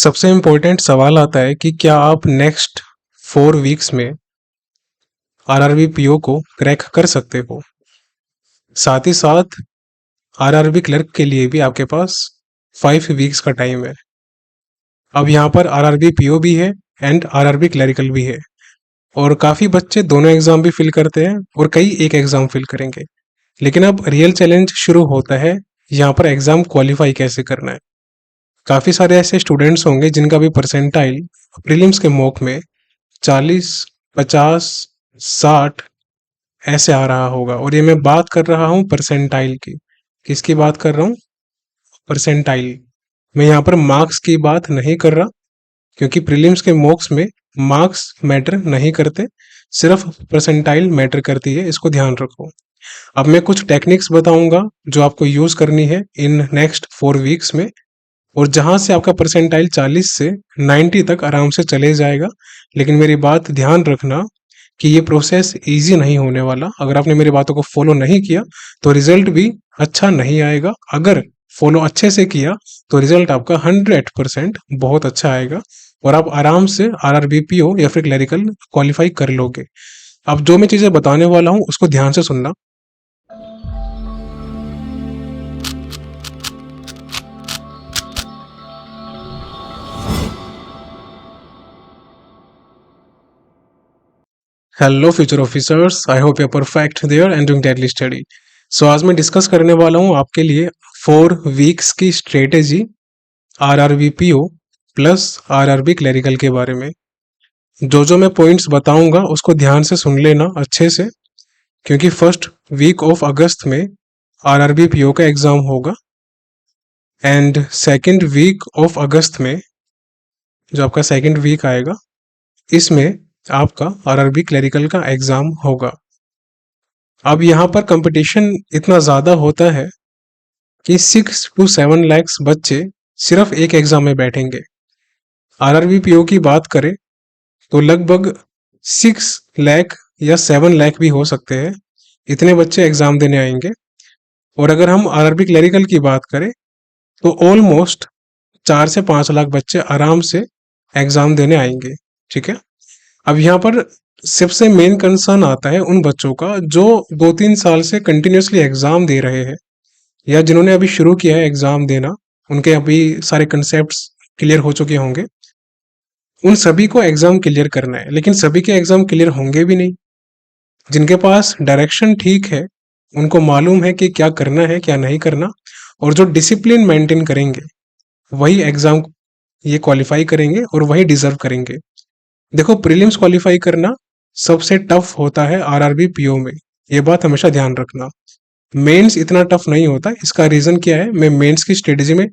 सबसे इम्पोर्टेंट सवाल आता है कि क्या आप नेक्स्ट 4 वीक्स में आरआरबी पीओ को क्रैक कर सकते हो। साथ ही साथ आरआरबी क्लर्क के लिए भी आपके पास 5 वीक्स का टाइम है। अब यहाँ पर आरआरबी पीओ भी है एंड आरआरबी क्लरिकल भी है, और काफ़ी बच्चे दोनों एग्ज़ाम भी फिल करते हैं और कई एक एग्ज़ाम फिल करेंगे। लेकिन अब रियल चैलेंज शुरू होता है, यहाँ पर एग्ज़ाम क्वालिफाई कैसे करना है। काफ़ी सारे ऐसे स्टूडेंट्स होंगे जिनका भी परसेंटाइल प्रीलिम्स के मॉक में 40, 50, 60 ऐसे आ रहा होगा। और ये मैं बात कर रहा हूँ परसेंटाइल की। किसकी बात कर रहा हूँ? परसेंटाइल। मैं यहाँ पर मार्क्स की बात नहीं कर रहा, क्योंकि प्रीलिम्स के मॉक्स में मार्क्स मैटर नहीं करते, सिर्फ परसेंटाइल मैटर करती है, इसको ध्यान रखो। अब मैं कुछ टेक्निक्स बताऊंगा जो आपको यूज करनी है इन नेक्स्ट 4 वीक्स में, और जहां से आपका परसेंटाइल 40 से 90 तक आराम से चले जाएगा। लेकिन मेरी बात ध्यान रखना कि ये प्रोसेस इजी नहीं होने वाला। अगर आपने मेरी बातों को फॉलो नहीं किया तो रिजल्ट भी अच्छा नहीं आएगा। अगर फॉलो अच्छे से किया तो रिजल्ट आपका 100% बहुत अच्छा आएगा और आप आराम से आरआरबीपीओ या फिर क्लरिकल क्वालिफाई कर लोगे। अब जो मैं चीजें बताने वाला हूँ उसको ध्यान से सुनना। Hello future officers, I hope you are perfect there and doing deadly study. So आज मैं डिस्कस करने वाला हूँ आपके लिए 4 वीक्स की स्ट्रेटेजी आरआरबीपीओ प्लस आरआरबी क्लरिकल के बारे में। जो मैं पॉइंट्स बताऊंगा उसको ध्यान से सुन लेना अच्छे से, क्योंकि फर्स्ट वीक ऑफ अगस्त में आरआरबीपीओ का एग्जाम होगा एंड सेकेंड वीक ऑफ अगस्त में जो आपका सेकेंड वीक आएगा इसमें आपका आरआरबी क्लरिकल का एग्जाम होगा। अब यहाँ पर कंपटीशन इतना ज़्यादा होता है कि 6 to 7 लाख बच्चे सिर्फ एक एग्जाम में बैठेंगे। आरआरबीपीओ की बात करें तो लगभग 6 लाख या 7 लाख भी हो सकते हैं, इतने बच्चे एग्जाम देने आएंगे। और अगर हम आरआरबी क्लरिकल की बात करें तो ऑलमोस्ट 4 से 5 लाख बच्चे आराम से एग्जाम देने आएंगे। ठीक है। अब यहाँ पर सबसे मेन कंसर्न आता है उन बच्चों का जो 2-3 साल से कंटिन्यूसली एग्जाम दे रहे हैं, या जिन्होंने अभी शुरू किया है एग्जाम देना, उनके अभी सारे कंसेप्ट्स क्लियर हो चुके होंगे। उन सभी को एग्जाम क्लियर करना है, लेकिन सभी के एग्जाम क्लियर होंगे भी नहीं। जिनके पास डायरेक्शन ठीक है, उनको मालूम है कि क्या करना है क्या नहीं करना, और जो डिसिप्लिन मेंटेन करेंगे वही एग्जाम ये क्वालिफाई करेंगे और वही डिजर्व करेंगे। देखो, प्रीलिम्स क्वालिफाई करना सबसे टफ होता है आरआरबी पीओ में, ये बात हमेशा ध्यान रखना। मेंस इतना टफ नहीं होता। इसका रीजन क्या है मैं मेंस की स्ट्रेटेजी में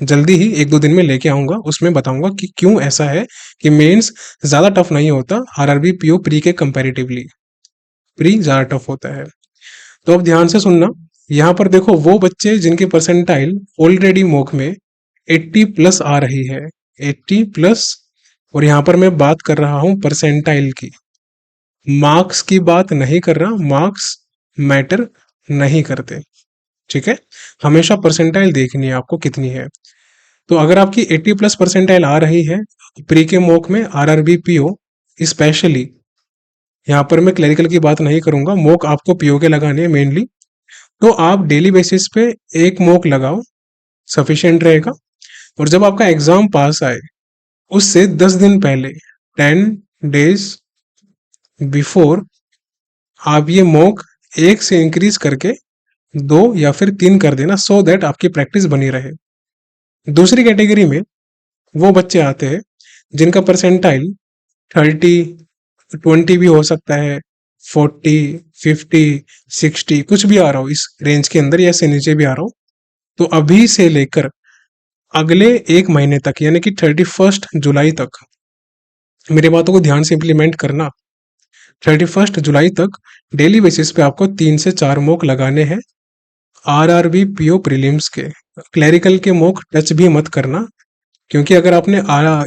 जल्दी ही 1-2 दिन में लेके आऊंगा, उसमें बताऊंगा कि क्यों ऐसा है कि मेंस ज्यादा टफ नहीं होता आरआरबी पीओ प्री के कंपैरेटिवली। प्री ज्यादा टफ होता है। तो अब ध्यान से सुनना। यहाँ पर देखो, वो बच्चे जिनके परसेंटाइल ऑलरेडी मॉक में 80+ आ रही है, 80+। और यहाँ पर मैं बात कर रहा हूँ परसेंटाइल की, मार्क्स की बात नहीं कर रहा। मार्क्स मैटर नहीं करते। ठीक है। हमेशा परसेंटाइल देखनी है आपको कितनी है। तो अगर आपकी 80+ परसेंटाइल आ रही है प्री के मॉक में आरआरबी पीओ स्पेशली, यहाँ पर मैं क्लरिकल की बात नहीं करूंगा, मॉक आपको पीओ के लगाने हैं मेनली, तो आप डेली बेसिस पे एक मॉक लगाओ, सफिशिएंट रहेगा। और जब आपका एग्जाम पास आए उससे 10 दिन पहले, 10 डेज बिफोर, आप ये मॉक 1 से इंक्रीज करके 2 या फिर 3 कर देना, सो दैट आपकी प्रैक्टिस बनी रहे। दूसरी कैटेगरी में वो बच्चे आते हैं जिनका परसेंटाइल 30, 20 भी हो सकता है, 40, 50, 60 कुछ भी आ रहा हो, इस रेंज के अंदर या इससे नीचे भी आ रहा हो। तो अभी से लेकर अगले 1 महीने तक, यानी कि 31 जुलाई तक, मेरी बातों को ध्यान से इंप्लीमेंट करना। 31 जुलाई तक डेली बेसिस पे आपको 3 से 4 मॉक लगाने हैं आरआरबी पीओ प्रीलिम्स के। क्लरिकल के मॉक टच भी मत करना, क्योंकि अगर आपने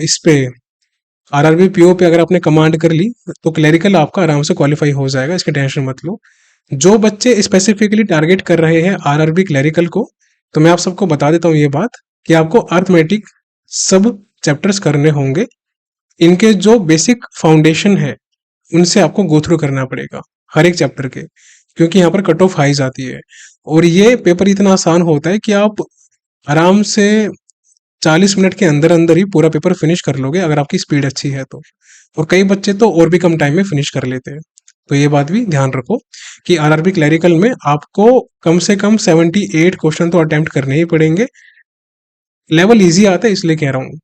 इस पे आरआरबी पीओ पे अगर आपने कमांड कर ली तो क्लरिकल आपका आराम से क्वालिफाई हो जाएगा, इसकी टेंशन मत लो। जो बच्चे स्पेसिफिकली टारगेट कर रहे हैं आरआरबी क्लरिकल को, तो मैं आप सबको बता देता हूँ ये बात कि आपको अर्थमेटिक सब चैप्टर्स करने होंगे, इनके जो बेसिक फाउंडेशन है उनसे आपको गो थ्रू करना पड़ेगा हर एक चैप्टर के, क्योंकि यहाँ पर कट ऑफ हाई जाती है। और ये पेपर इतना आसान होता है कि आप आराम से 40 मिनट के अंदर अंदर ही पूरा पेपर फिनिश कर लोगे अगर आपकी स्पीड अच्छी है तो। और कई बच्चे तो और भी कम टाइम में फिनिश कर लेते हैं। तो ये बात भी ध्यान रखो कि आरआरबी क्लैरिकल में आपको कम से कम 78 क्वेश्चन तो अटेम्प्ट करने ही पड़ेंगे। लेवल इजी आता है इसलिए कह रहा हूँ।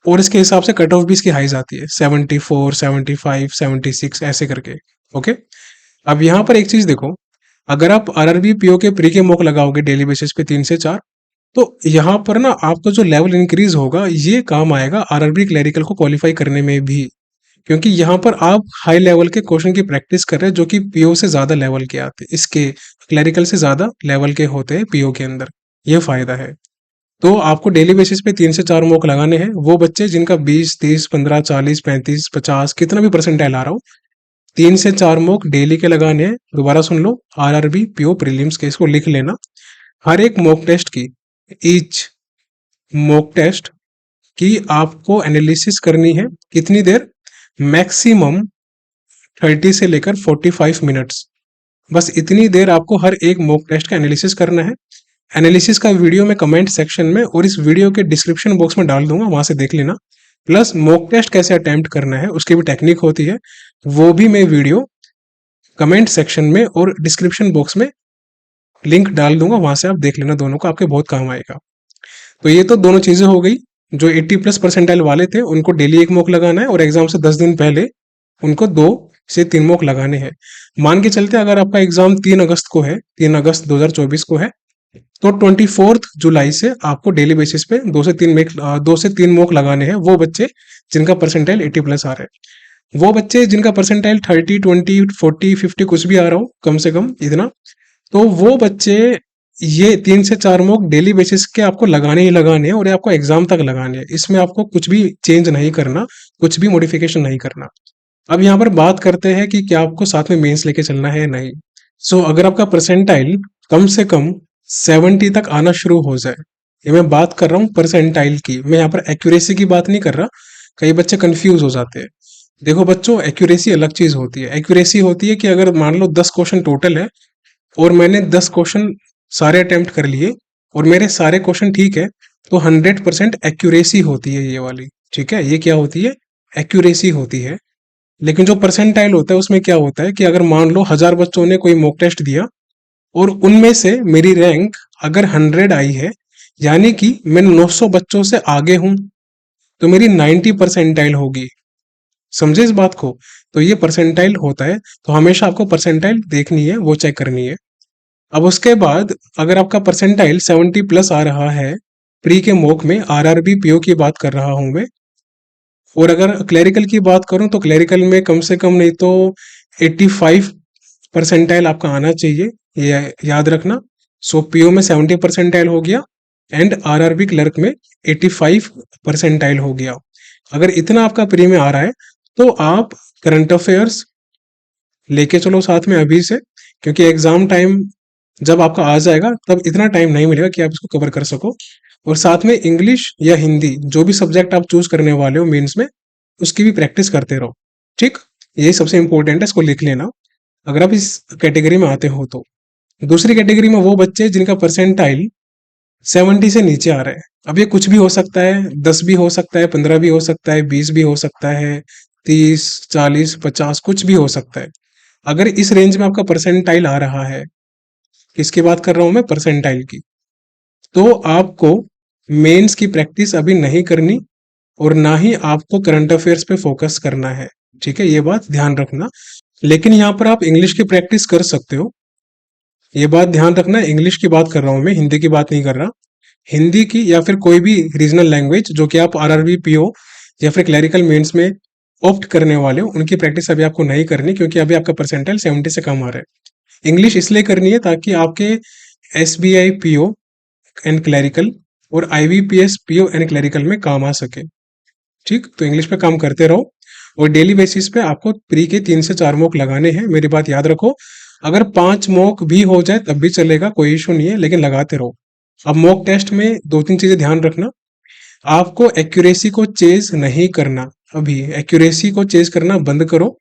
और इसके हिसाब से कट ऑफ भी इसकी हाई जाती है, 74, 75, 76 ऐसे करके। ओके, अब यहाँ पर एक चीज देखो, अगर आप आरआरबी पीओ के प्री के मॉक लगाओगे डेली बेसिस पे 3 से 4, तो यहाँ पर ना आपका जो लेवल इंक्रीज होगा ये काम आएगा आरआरबी क्लैरिकल को क्वालिफाई करने में भी, क्योंकि यहाँ पर आप हाई लेवल के क्वेश्चन की प्रैक्टिस कर रहे हैं जो कि पीओ से ज्यादा लेवल के आते हैं, इसके क्लैरिकल से ज्यादा लेवल के होते हैं पीओ के अंदर। ये फायदा है। तो आपको डेली बेसिस पे 3 से 4 मॉक लगाने हैं। वो बच्चे जिनका 20, 30, 15, 40, 35, 50 कितना भी परसेंटाइल आ रहा हो, 3 से 4 मॉक डेली के लगाने हैं। दोबारा सुन लो, आरआरबी पीओ प्रीलिम्स के, इसको लिख लेना। हर एक मॉक टेस्ट की, ईच मॉक टेस्ट की आपको एनालिसिस करनी है। कितनी देर? मैक्सिमम 30 से लेकर 45 मिनट्स, बस इतनी देर आपको हर एक मॉक टेस्ट का एनालिसिस करना है। एनालिसिस का वीडियो मैं कमेंट सेक्शन में और इस वीडियो के डिस्क्रिप्शन बॉक्स में डाल दूंगा, वहां से देख लेना। प्लस मॉक टेस्ट कैसे अटेम्प्ट करना है उसकी भी टेक्निक होती है, वो भी मैं वीडियो कमेंट सेक्शन में और डिस्क्रिप्शन बॉक्स में लिंक डाल दूंगा, वहां से आप देख लेना। दोनों को आपके बहुत काम आएगा। तो ये तो दोनों चीजें हो गई। जो 80+ परसेंटाइल वाले थे उनको डेली एक मॉक लगाना है, और एग्जाम से 10 दिन पहले उनको 2 से 3 मॉक लगाने हैं। मान के चलते अगर आपका एग्जाम 3 अगस्त को है, 3 अगस्त 2024 को है, तो 24 जुलाई से आपको डेली बेसिस पे 2 से 3 मॉक लगाने हैं। वो बच्चे जिनका परसेंटाइल 80+ आ रहा है, वो बच्चे जिनका परसेंटाइल 30, 20, 40, 50 कुछ भी आ रहा हो, कम से कम इतना, तो वो बच्चे ये 3 से 4 मॉक डेली बेसिस के आपको लगाने ही लगाने हैं, और ये आपको एग्जाम तक लगाने हैं। इसमें आपको कुछ भी चेंज नहीं करना, कुछ भी मॉडिफिकेशन नहीं करना। अब यहाँ पर बात करते हैं कि क्या आपको साथ में मेंस लेके चलना है या नहीं। सो अगर आपका परसेंटाइल कम से कम 70 तक आना शुरू हो जाए, ये मैं बात कर रहा हूँ परसेंटाइल की, मैं यहाँ पर एक्यूरेसी की बात नहीं कर रहा। कई बच्चे कंफ्यूज हो जाते हैं। देखो बच्चों, एक्यूरेसी अलग चीज होती है। एक्यूरेसी होती है कि अगर मान लो 10 क्वेश्चन टोटल है और मैंने 10 क्वेश्चन सारे अटेम्प्ट कर लिए और मेरे सारे क्वेश्चन ठीक है, तो 100% एक्यूरेसी होती है ये वाली। ठीक है, ये क्या होती है? एक्यूरेसी होती है। लेकिन जो परसेंटाइल होता है उसमें क्या होता है कि अगर मान लो 1000 बच्चों ने कोई मॉक टेस्ट दिया और उनमें से मेरी रैंक अगर 100 आई है, यानी कि मैं 900 बच्चों से आगे हूं, तो मेरी 90 परसेंटाइल होगी। समझे इस बात को? तो ये परसेंटाइल होता है। तो हमेशा आपको परसेंटाइल देखनी है, वो चेक करनी है। अब उसके बाद अगर आपका परसेंटाइल 70+ आ रहा है, प्री के मॉक में आरआरबी पीओ की बात कर रहा हूं मैं, और अगर क्लैरिकल की बात करूं तो क्लैरिकल में कम से कम नहीं तो 85 परसेंटाइल आपका आना चाहिए, ये याद रखना। सो पीओ में 70 परसेंटाइल हो गया एंड आरआरबी क्लर्क में 85 परसेंटाइल हो गया। अगर इतना आपका प्री में आ रहा है तो आप करंट अफेयर्स लेके चलो साथ में अभी से, क्योंकि एग्जाम टाइम जब आपका आ जाएगा तब इतना टाइम नहीं मिलेगा कि आप इसको कवर कर सको। और साथ में इंग्लिश या हिंदी, जो भी सब्जेक्ट आप चूज करने वाले हो मेंस में, उसकी भी प्रैक्टिस करते रहो। ठीक, ये सबसे इंपॉर्टेंट है, इसको लिख लेना अगर आप इस कैटेगरी में आते हो तो। दूसरी कैटेगरी में वो बच्चे जिनका परसेंटाइल 70 से नीचे आ रहा है। अब ये कुछ भी हो सकता है, 10 भी हो सकता है, 15 भी हो सकता है, 20 भी हो सकता है, 30, 40, 50 कुछ भी हो सकता है। अगर इस रेंज में आपका परसेंटाइल आ रहा है, किसकी बात कर रहा हूं मैं? परसेंटाइल की। तो आपको मेंस की प्रैक्टिस अभी नहीं करनी, और ना ही आपको करंट अफेयर्स पे फोकस करना है। ठीक है, ये बात ध्यान रखना। लेकिन यहाँ पर आप इंग्लिश की प्रैक्टिस कर सकते हो, ये बात ध्यान रखना। इंग्लिश की बात कर रहा हूं मैं, हिंदी की बात नहीं कर रहा। हिंदी की या फिर कोई भी रीजनल लैंग्वेज जो कि आप आरआरबी पीओ या फिर क्लैरिकल मेंस में ऑप्ट करने वाले हो, उनकी प्रैक्टिस अभी आपको नहीं करनी, क्योंकि अभी आपका परसेंटाइल 70 से कम आ रहा है। इंग्लिश इसलिए करनी है ताकि आपके एसबीआई पीओ एंड क्लैरिकल और आईबीपीएस पीओ एंड क्लैरिकल में काम आ सके। ठीक, तो इंग्लिश पे काम करते रहो, और डेली बेसिस पे आपको प्री के 3 से 4 मॉक लगाने हैं। मेरी बात याद रखो, अगर 5 मॉक भी हो जाए तब भी चलेगा, कोई इशू नहीं है, लेकिन लगाते रहो। अब मॉक टेस्ट में 2-3 चीजें ध्यान रखना। आपको एक्यूरेसी को चेज नहीं करना, अभी एक्यूरेसी को चेज करना बंद करो।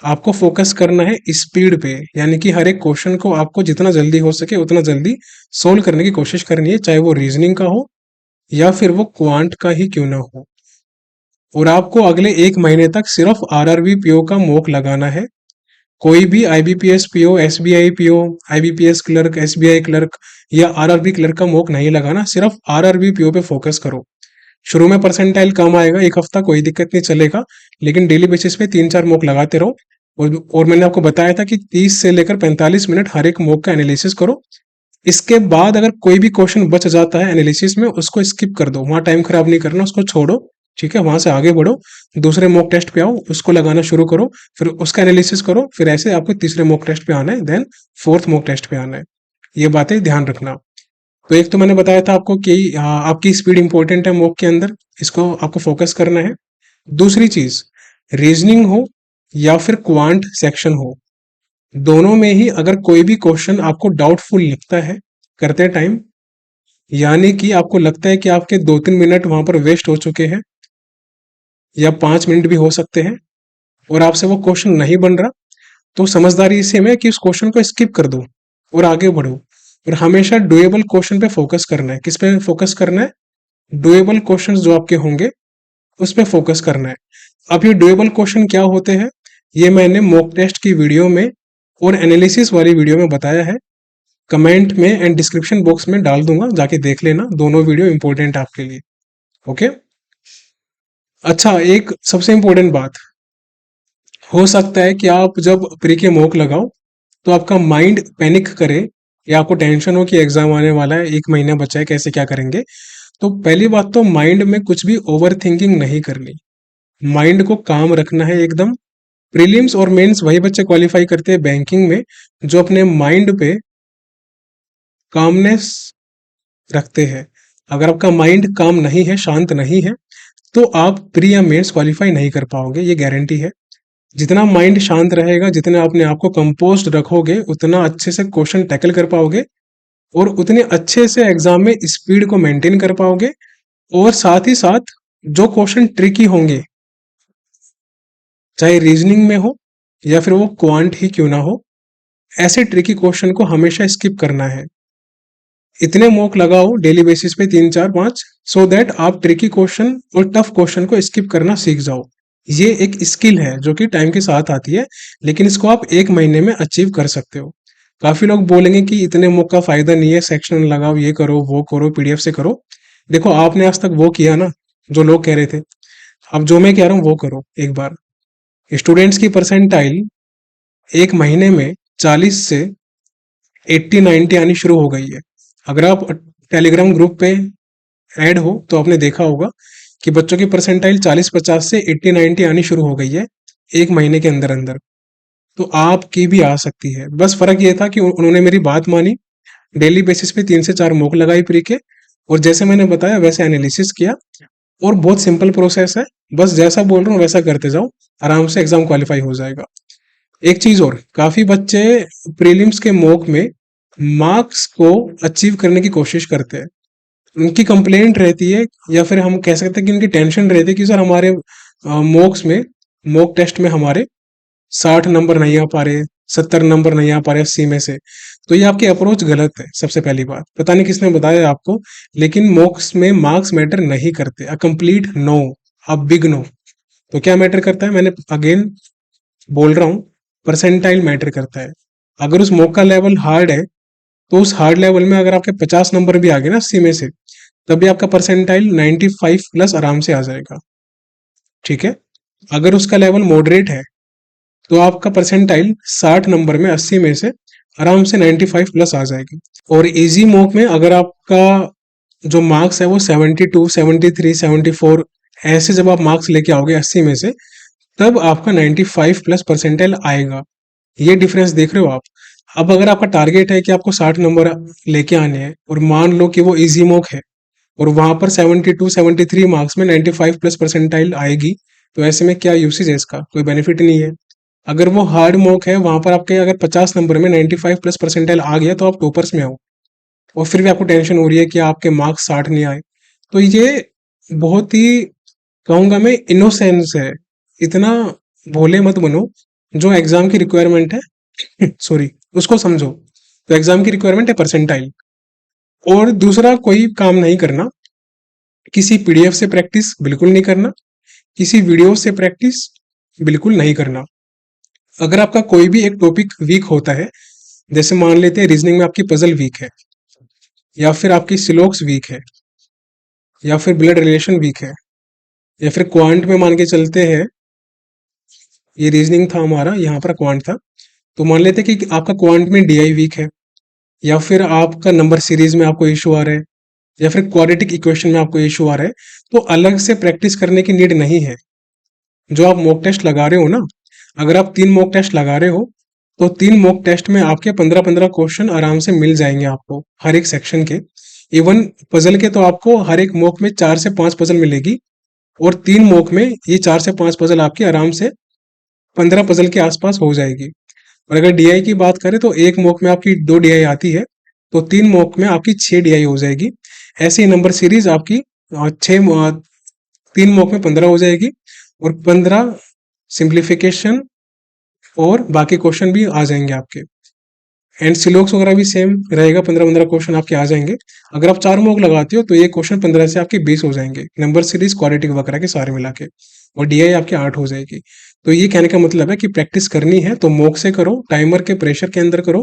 आपको फोकस करना है स्पीड पे, यानी कि हर एक क्वेश्चन को आपको जितना जल्दी हो सके उतना जल्दी सोल्व करने की कोशिश करनी है, चाहे वो रीजनिंग का हो या फिर वो क्वांट का ही क्यों ना हो। और आपको अगले 1 महीने तक सिर्फ आरआरबी पीओ का मॉक लगाना है। कोई भी IBPS PO, SBI PO, IBPS clerk, SBI clerk या आरआरबी क्लर्क का मॉक नहीं लगाना, सिर्फ आरआरबी पीओ पे फोकस करो। शुरू में परसेंटाइल कम आएगा, एक हफ्ता कोई दिक्कत नहीं, चलेगा। लेकिन डेली बेसिस पे 3-4 मॉक लगाते रहो। और मैंने आपको बताया था कि 30 से लेकर 45 मिनट हर एक मॉक का एनालिसिस करो। इसके बाद अगर कोई भी क्वेश्चन बच जाता है एनालिसिस में, उसको स्किप कर दो, वहां टाइम खराब नहीं करना, उसको छोड़ो। ठीक है, वहां से आगे बढ़ो, दूसरे मॉक टेस्ट पे आओ, उसको लगाना शुरू करो, फिर उसका एनालिसिस करो, फिर ऐसे आपको तीसरे मॉक टेस्ट पे आना है, देन फोर्थ मॉक टेस्ट पे आना है। ये बातें ध्यान रखना। तो एक तो मैंने बताया था आपको कि आपकी स्पीड इंपॉर्टेंट है मॉक के अंदर, इसको आपको फोकस करना है। दूसरी चीज, रीजनिंग हो या फिर क्वांट सेक्शन हो, दोनों में ही अगर कोई भी क्वेश्चन आपको डाउटफुल लगता है करते टाइम, यानी कि आपको लगता है कि आपके 2-3 मिनट वहां पर वेस्ट हो चुके हैं या 5 मिनट भी हो सकते हैं और आपसे वो क्वेश्चन नहीं बन रहा, तो समझदारी इसी में कि उस क्वेश्चन को स्किप कर दो और आगे बढ़ो। और हमेशा डुएबल क्वेश्चन पे फोकस करना है। किस पे फोकस करना है? डुएबल क्वेश्चंस जो आपके होंगे उस पे फोकस करना है। अब ये डुएबल क्वेश्चन क्या होते हैं, ये मैंने मॉक टेस्ट की वीडियो में और एनालिसिस वाली वीडियो में बताया है। कमेंट में एंड डिस्क्रिप्शन बॉक्स में डाल दूंगा, जाके देख लेना, दोनों वीडियो इंपॉर्टेंट है आपके लिए। ओके। अच्छा, एक सबसे इंपॉर्टेंट बात, हो सकता है कि आप जब प्री के मॉक लगाओ तो आपका माइंड पैनिक करे या आपको टेंशन हो कि एग्जाम आने वाला है, 1 महीना बचा है, कैसे क्या करेंगे। तो पहली बात तो माइंड में कुछ भी ओवर थिंकिंग नहीं करनी, माइंड को काम रखना है एकदम। प्रीलिम्स और मेंस वही बच्चे क्वालिफाई करते हैं बैंकिंग में जो अपने माइंड पे कामनेस रखते हैं। अगर आपका माइंड काम नहीं है, शांत नहीं है, तो आप प्री या मेंस क्वालिफाई नहीं कर पाओगे, ये गारंटी है। जितना माइंड शांत रहेगा, जितना अपने आप को कंपोज्ड रखोगे, उतना अच्छे से क्वेश्चन टैकल कर पाओगे और उतने अच्छे से एग्जाम में स्पीड को मेंटेन कर पाओगे। और साथ ही साथ जो क्वेश्चन ट्रिकी होंगे, चाहे रीजनिंग में हो या फिर वो क्वांट ही क्यों ना हो, ऐसे ट्रिकी क्वेश्चन को हमेशा स्किप करना है। इतने मॉक लगाओ डेली बेसिस पे 3-4-5, सो दैट आप ट्रिकी क्वेश्चन और टफ क्वेश्चन को स्किप करना सीख जाओ। ये एक स्किल है जो कि टाइम के साथ आती है, लेकिन इसको आप 1 महीने में अचीव कर सकते हो। काफी लोग बोलेंगे कि इतने मॉक का फायदा नहीं है, सेक्शन लगाओ, ये करो वो करो, पीडीएफ से करो। देखो, आपने आज तक वो किया ना जो लोग कह रहे थे, अब जो मैं कह रहा हूँ वो करो एक बार। स्टूडेंट्स की परसेंटाइल 1 महीने में 40 से 80-90 आनी शुरू हो गई है। अगर आप टेलीग्राम ग्रुप पे ऐड हो तो आपने देखा होगा कि बच्चों की परसेंटाइल 40-50 से 80-90 आनी शुरू हो गई है 1 महीने के अंदर अंदर। तो आपकी भी आ सकती है। बस फर्क ये था कि उन्होंने मेरी बात मानी, डेली बेसिस पे 3 से 4 मॉक लगाई प्री के, और जैसे मैंने बताया वैसे एनालिसिस किया। और बहुत सिंपल प्रोसेस है, बस जैसा बोल रहा हूँ वैसा करते जाओ, आराम से एग्जाम क्वालिफाई हो जाएगा। एक चीज और, काफी बच्चे प्रीलिम्स के मॉक में मार्क्स को अचीव करने की कोशिश करते हैं। उनकी कंप्लेंट रहती है या फिर हम कह सकते हैं कि उनकी टेंशन रहती है कि सर हमारे मॉक्स में, मॉक टेस्ट में हमारे 60 नंबर नहीं आ पा रहे, 70 नंबर नहीं आ पा रहे 80 में से। तो ये आपकी अप्रोच गलत है। सबसे पहली बात, पता नहीं किसने बताया आपको, लेकिन मॉक्स में मार्क्स मैटर नहीं करते। A complete no, a big no. तो क्या मैटर करता है, मैंने अगेन बोल रहा हूँ, परसेंटाइल मैटर करता है। अगर उस मॉक का लेवल हार्ड है, तो उस हार्ड लेवल में अगर आपके 50 नंबर भी आ गए ना 80 में से, तभी आपका परसेंटाइल 95+ आराम से आ जाएगा। ठीक है। अगर उसका लेवल मॉडरेट है, तो आपका परसेंटाइल 60 नंबर में 80 में से आराम से 95+ आ जाएगी। और इजी मॉक में अगर आपका जो मार्क्स है वो 72, 73, 74, ऐसे जब आप मार्क्स लेके आओगे 80 में से, तब आपका 95+ परसेंटाइल आएगा। ये डिफरेंस देख रहे हो आप। अब अगर आपका टारगेट है कि आपको 60 नंबर लेके आने हैं, और मान लो कि वो इजी मॉक है और वहां पर 72, 73 मार्क्स में 95+ परसेंटाइल आएगी, तो ऐसे में क्या यूसेज है इसका, कोई बेनिफिट नहीं है। अगर वो हार्ड मॉक है, वहां पर आपके अगर 50 नंबर में 95+ परसेंटाइल आ गया, तो आप टॉपर्स में आओ, और फिर भी आपको टेंशन हो रही है कि आपके मार्क्स 60 नहीं आए। तो ये बहुत ही कहूंगा मैं इनोसेंस है। इतना भोले मत बनो। जो एग्जाम की रिक्वायरमेंट है सॉरी, उसको समझो। तो एग्जाम की रिक्वायरमेंट है परसेंटाइल, और दूसरा कोई काम नहीं करना। किसी पीडीएफ से प्रैक्टिस बिल्कुल नहीं करना, किसी वीडियो से प्रैक्टिस बिल्कुल नहीं करना। अगर आपका कोई भी एक टॉपिक वीक होता है, जैसे मान लेते हैं रीजनिंग में आपकी पजल वीक है, या फिर आपकी सिलोक्स वीक है, या फिर ब्लड रिलेशन वीक है, या फिर क्वांट में मान के चलते हैं, ये रीजनिंग था हमारा, यहाँ पर क्वांट था। तो मान लेते हैं कि आपका क्वांट में डीआई वीक है, या फिर आपका नंबर सीरीज में आपको इशू आ रहा है, या फिर क्वाड्रेटिक इक्वेशन में आपको इशू आ रहा है, तो अलग से प्रैक्टिस करने की नीड नहीं है। जो आप मॉक टेस्ट लगा रहे हो ना, अगर आप 3 मॉक टेस्ट लगा रहे हो, तो 3 मॉक टेस्ट में आपके 15-15 क्वेश्चन आराम से मिल जाएंगे आपको हर एक सेक्शन के। इवन पजल के तो आपको हर एक मॉक में 4 से 5 पजल मिलेगी, और 3 मॉक में ये 4 से 5 पजल आपकी आराम से 15 पजल के आसपास हो जाएगी। और अगर डीआई की बात करें तो एक मॉक में आपकी 2 डीआई आती है, तो 3 मॉक में आपकी 6 डीआई हो जाएगी। ऐसे ही नंबर सीरीज आपकी 3 मॉक में 15 हो जाएगी, और 15 सिंप्लीफिकेशन, और बाकी क्वेश्चन भी आ जाएंगे आपके। एंड सिलोक्स वगैरह भी सेम रहेगा, 15-15 क्वेश्चन आपके आ जाएंगे। अगर आप 4 मॉक लगाते हो तो ये क्वेश्चन 15 से आपके 20 हो जाएंगे, नंबर सीरीज क्वाड्रेटिक वगैरह के सारे मिला के, और डीआई आपकी 8 हो जाएगी। तो ये कहने का मतलब है कि प्रैक्टिस करनी है तो मॉक से करो, टाइमर के प्रेशर के अंदर करो।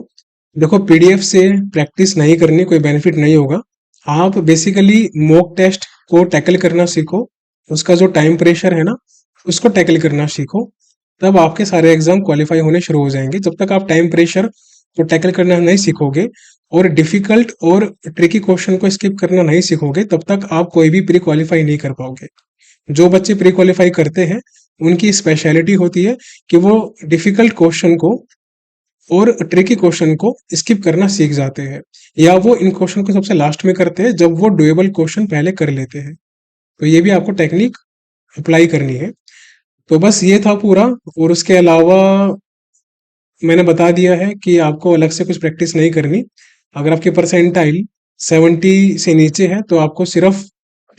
देखो, पीडीएफ से प्रैक्टिस नहीं करनी, कोई बेनिफिट नहीं होगा। आप बेसिकली मॉक टेस्ट को टैकल करना सीखो, उसका जो टाइम प्रेशर है ना, उसको टैकल करना सीखो। तब आपके सारे एग्जाम क्वालिफाई होने शुरू हो जाएंगे। जब तक आप टाइम प्रेशर को टैकल करना नहीं सीखोगे, और डिफिकल्ट और ट्रिकी क्वेश्चन को स्किप करना नहीं सीखोगे, तब तक आप कोई भी प्री क्वालिफाई नहीं कर पाओगे। जो बच्चे प्री क्वालिफाई करते हैं, उनकी स्पेशलिटी होती है कि वो डिफिकल्ट क्वेश्चन को और ट्रिकी क्वेश्चन को स्किप करना सीख जाते हैं, या वो इन क्वेश्चन को सबसे लास्ट में करते हैं जब वो डुएबल क्वेश्चन पहले कर लेते हैं। तो ये भी आपको टेक्निक अप्लाई करनी है। तो बस ये था पूरा। और उसके अलावा मैंने बता दिया है कि आपको अलग से कुछ प्रैक्टिस नहीं करनी। अगर आपके परसेंटाइल 70 से नीचे है, तो आपको सिर्फ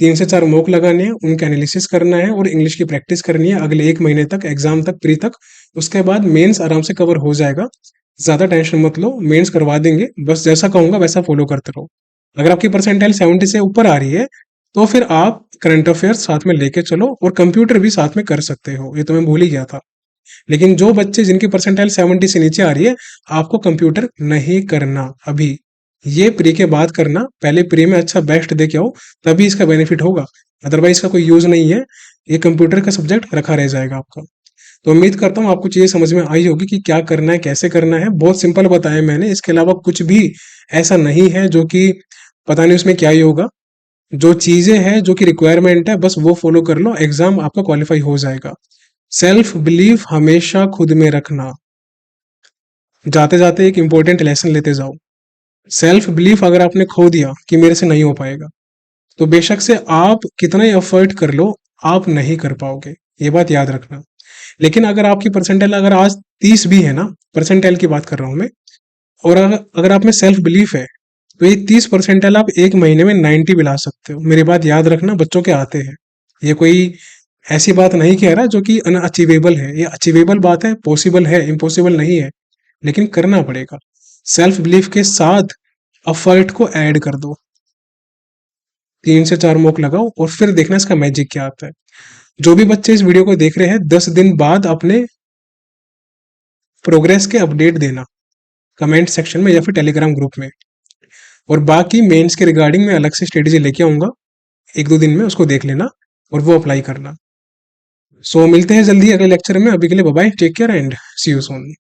3 से 4 मॉक लगाने हैं, उनका एनालिसिस करना है, और इंग्लिश की प्रैक्टिस करनी है अगले 1 महीने तक, एग्जाम तक, प्री तक। उसके बाद मेंस आराम से कवर हो जाएगा। ज्यादा टेंशन मत लो, मेंस करवा देंगे। बस जैसा कहूंगा वैसा फॉलो करते रहो। अगर आपकी परसेंटाइल 70 से ऊपर आ रही है, तो फिर आप करंट अफेयर्स साथ में लेके चलो, और कंप्यूटर भी साथ में कर सकते हो, ये तो मैं भूल ही गया था। लेकिन जो बच्चे जिनकी परसेंटाइल 70 से नीचे आ रही है, आपको कंप्यूटर नहीं करना अभी। ये प्री के बाद करना, पहले प्री में अच्छा बेस्ट दे के आओ, तभी इसका बेनिफिट होगा। अदरवाइज का कोई यूज नहीं है, ये कंप्यूटर का सब्जेक्ट रखा रह जाएगा आपका। तो उम्मीद करता हूँ आपको चीजें समझ में आई होगी कि क्या करना है, कैसे करना है। बहुत सिंपल बताया मैंने, इसके अलावा कुछ भी ऐसा नहीं है जो कि पता नहीं उसमें क्या ही होगा। जो चीजें हैं, जो कि रिक्वायरमेंट है, बस वो फॉलो कर लो, एग्जाम आपका क्वालिफाई हो जाएगा। सेल्फ बिलीफ हमेशा खुद में रखना। जाते जाते एक इंपॉर्टेंट लेसन लेते जाओ। सेल्फ बिलीफ अगर आपने खो दिया कि मेरे से नहीं हो पाएगा, तो बेशक से आप कितना ही एफर्ट कर लो, आप नहीं कर पाओगे। ये बात याद रखना। लेकिन अगर आपकी परसेंटाइल अगर आज 30 भी है ना, परसेंटाइल की बात कर रहा हूं मैं, और अगर आप में सेल्फ बिलीफ है, तो ये 30 परसेंटाइल आप 1 महीने में 90 भी ला सकते हो। मेरी बात याद रखना, बच्चों के आते हैं। ये कोई ऐसी बात नहीं कह रहा जो कि अनअचीवेबल है, ये अचीवेबल बात है, पॉसिबल है, इम्पॉसिबल नहीं है। लेकिन करना पड़ेगा। सेल्फ बिलीफ के साथ एफर्ट को ऐड कर दो। 3 से 4 मॉक लगाओ, और फिर देखना इसका मैजिक क्या आता है। जो भी बच्चे इस वीडियो को देख रहे हैं, 10 दिन बाद अपने प्रोग्रेस के अपडेट देना कमेंट सेक्शन में या फिर टेलीग्राम ग्रुप में। और बाकी मेंस के रिगार्डिंग मैं अलग से स्ट्रेटेजी लेके आऊंगा, 1-2 दिन में उसको देख लेना, और वो अप्लाई करना। सो मिलते हैं जल्दी अगले लेक्चर में। अभी के लिए bye bye, take care and see you soon.